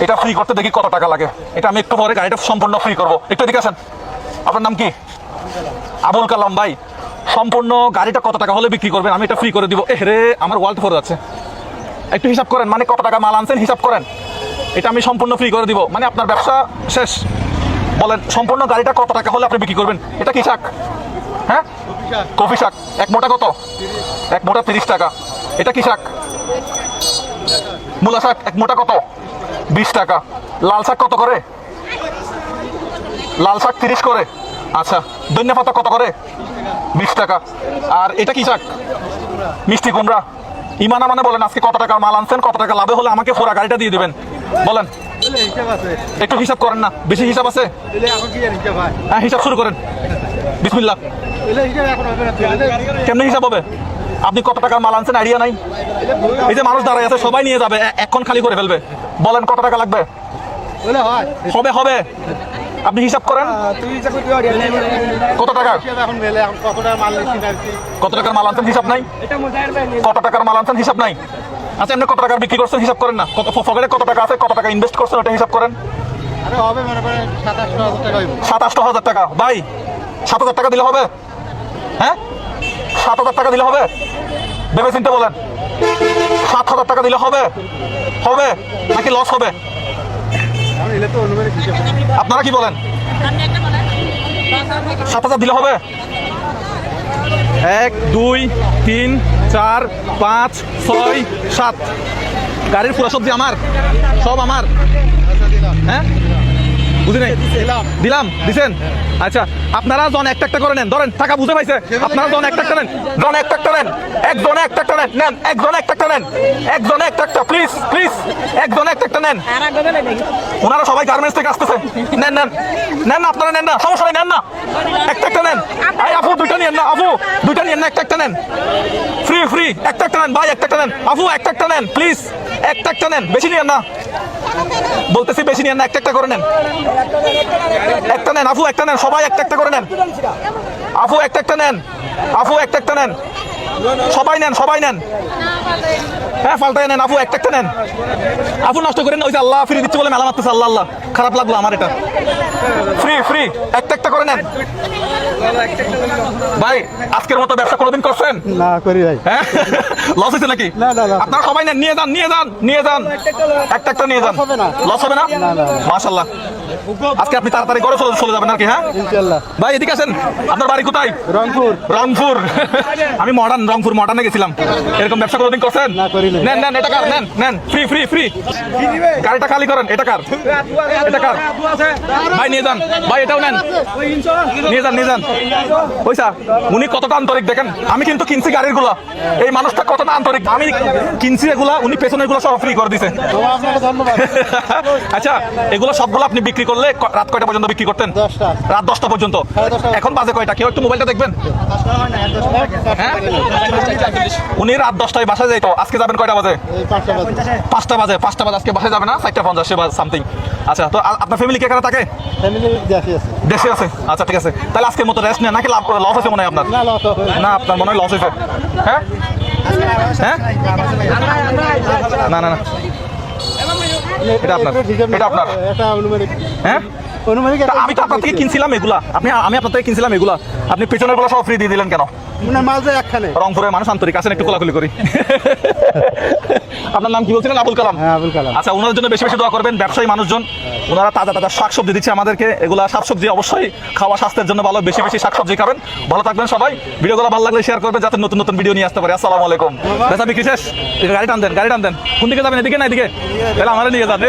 এটা ফ্রি করতে দেখি কত টাকা লাগে। এটা আমি একটু পরে গাড়িটা সম্পূর্ণ ফ্রি করবো। একটু এদিকে আসেন। আপনার নাম কি? আবুল কালাম ভাই। সম্পূর্ণ গাড়িটা কত টাকা হলে বিক্রি করবেন? আমি এটা ফ্রি করে দিব। রে আমার ওয়ার্ল্ড ফোর আছে, একটু হিসাব করেন, মানে কত টাকা মাল আনছেন হিসাব করেন। এটা আমি সম্পূর্ণ ফ্রি করে দিব, মানে আপনার ব্যবসা শেষ। বলেন সম্পূর্ণ গাড়িটা কত টাকা হলে আপনি বিক্রি করবেন? এটা কি শাক? হ্যাঁ, কফি শাক। এক মোটা কত? এক মোটা 30 টাকা। এটা কি শাক? মূলা শাক। এক মোটা কত? 20 টাকা। লাল শাক কত করে? লাল শাক 30 করে। আচ্ছা, ধনিয়া পাতা কত করে? 20 টাকা। আর এটা কি শাক? মিষ্টি কুমড়া। ইমানা মানে বলেন আজকে কত টাকার মাল আনছেন, কত টাকা লাভে হলে আমাকে পুরা গাড়িটা দিয়ে দিবেন বলেন। একটু হিসাব করেন না, বেশি হিসাব আছে? হ্যাঁ, হিসাব শুরু করেন। বিসমিল্লাহ। কেমনে হিসাব হবে? আপনি কত টাকার মাল আনছেন আইডিয়া নাই? এই যে মানুষ দাঁড়ায় আছে সবাই নিয়ে যাবে, এখন খালি করে ফেলবে। বলেন কত টাকা লাগবে? হবে হবে, আপনি হিসাব করেন। কত টাকা? কত টাকার মাল আনছেন হিসাব নাই? কত টাকার মাল আনছেন হিসাব নাই? আচ্ছা, এমনি কত টাকার বিক্রি করছেন হিসাব করেন না? কত পকেটে কত টাকা আছে, কত টাকা ইনভেস্ট করছেন ওটা হিসাব করেন। 27,000 টাকা। ভাই 7,000 টাকা দিলে হবে? হ্যাঁ, 7,000 টাকা দিলে হবে? ভেবে চিন্তে বলেন। 7,000 টাকা দিলে হবে? হবে নাকি লস হবে? আপনারা কি বলেন? 7,000 দিলে হবে? 1 2 3 4 5 6 7। গাড়ির পুরো সবজি আমার, সব আমার। হ্যাঁ, বুঝি নাই। দিলাম, দিছেন। আচ্ছা, আপনারা জন একটা একটা করে নেন। ধরেন টাকা বুঝে পাইছে, আপনারা জন একটা একটা নেন। জন একটা একটা নেন, একজনে একটা একটা নেন। নেন, একজনে একটা একটা নেন, একজনে একটা একটা, প্লিজ প্লিজ, একজনে একটা একটা নেন। ওনারা সবাই গার্মেন্টস থেকে আসতেছে। নেন নেন নেন না, আপনারা নেন না, সমস্যা নেই, নেন না, একটা একটা নেন। এই আপু দুইটা নিয়েন না, আপু দুইটা নিয়েন না, একটা একটা নেন। ফ্রি ফ্রি, একটা একটা নেন ভাই, একটা একটা নেন। আপু একটা একটা নেন প্লিজ, একটা একটা নেন, বেশি নিয়েন না বলতেছি, বেশি নিয়েন না, একটা একটা করে নেন। একটা নেন আপু, একটা নেন, সবাই একটা একটা করে নেন। আপু একটা একটা নেন, আপু একটা একটা নেন, সবাই নেন, সবাই নেন। হ্যাঁ, পাল্টায় নেন, আপু একটা একটা নেন। আপু নষ্ট করেন, ওই যে আল্লাহ ফ্রি দিচ্ছে বলে মেলা মারতেছে। আল্লাহ আল্লাহ, খারাপ লাগলো আমার এটা। ফ্রি ফ্রি, একটা একটা করে নেন। ভাই আজকের মতো ব্যবসা কোনোদিন করছেন? না করি ভাই। হ্যাঁ, লস হয়েছে নাকি? না না না, আপনারা সবাই নেন, নিয়ে যান, নিয়ে যান, নিয়ে যান, একটা একটা নিয়ে যান। লস হবে না? মাশাআল্লাহ। আজকে আপনি তাড়াতাড়ি করে চলে যাবেন আর কি? হ্যাঁ ইনশাআল্লাহ। ভাই এদিকে আসেন। আপনার বাড়ি কোথায়? রংপুর। রংপুর। আমি রংপুর মডার্নে গেছিলাম। এরকম ব্যবসা কোনোদিন করছেন? না, করি নাই। নেন নেন, এটা কার? নেন নেন, ফ্রি ফ্রি ফ্রি। গাড়িটা খালি করেন। এটা কার? এটা কার? ভাই নিয়ে যান, ভাই এটাও নেন, নিয়ে যান, নিয়ে যান। ওইসা উনি কতটা আন্তরিক দেখেন। আমি কিন্তু কিনছি গাড়ির গুলা, এই মানুষটা কতটা আন্তরিক। আমি কিনছি এগুলা, উনি পেছনের গুলা সব ফ্রি করে দিছে। আপনাকে ধন্যবাদ। আচ্ছা, এগুলো সবগুলো আপনি বিক্রি করলে রাত কয়টা পর্যন্ত বিক্রি করতেন? 10টা। রাত 10টা পর্যন্ত। এখন বাজে কয়টা? কেউ একটু মোবাইলটা দেখবেন। হ্যাঁ, উনি রাত 10টায় বাসায় যাইতো, আজকে যাবেন কয়টা বাজে? 5টা বাজে। 5টা বাজে আজকে বাসায় যাবে না, 4:50 বা সামথিং। আচ্ছা, তো আপনার ফ্যামিলি কে কারা থাকে? ফ্যামিলি দেশে আছে। দেশে আছে। আচ্ছা ঠিক আছে, তাহলে আজকের মতো রেস্ট নেন, নাকি লস হয়েছে মনে হয় আপনার? না লস হবে না, আপনার মনে হয় লস হয়েছে। হ্যাঁ হ্যাঁ, না না না, এটা আপনার, এটা আপনার। এটা অনুমানিক। হ্যাঁ, অনুমানিক। আমি তো আপনার থেকে কিনছিলাম এগুলা, আমি আপনার থেকে কিনছিলাম এগুলা, আপনি পেছনের গুলো সব ফ্রি দিয়ে দিলেন কেন? না, মাঝে একখানে। রংপুরের মানুষ আন্তরিক আছেন, একটু কোলাকুলি করি। আপনার নাম কি বলছিলেন? আবুল কালাম। হ্যাঁ, আবুল কালাম। আচ্ছা, ওনার জন্য বেশি বেশি দোয়া করবেন। ব্যবসায়ী মানুষজন, ওনারা তাজা তাজা শাকসবজি দিচ্ছে আমাদেরকে। এগুলা শাকসবজি অবশ্যই খাওয়া স্বাস্থ্যের জন্য ভালো, বেশি বেশি শাকসবজি খাবেন। ভালো থাকবেন সবাই। ভিডিওগুলো ভালো লাগলে শেয়ার করবেন, যাতে নতুন নতুন ভিডিও নিয়ে আসতে পারে। আসসালামু আলাইকুম। বেচা বিক্রি শেষ? গাড়ি টান দেন, গাড়ি টান দেন। কোন দিকে যাবেন? এদিকে না এদিকে? তাহলে আমারে নিয়ে যান।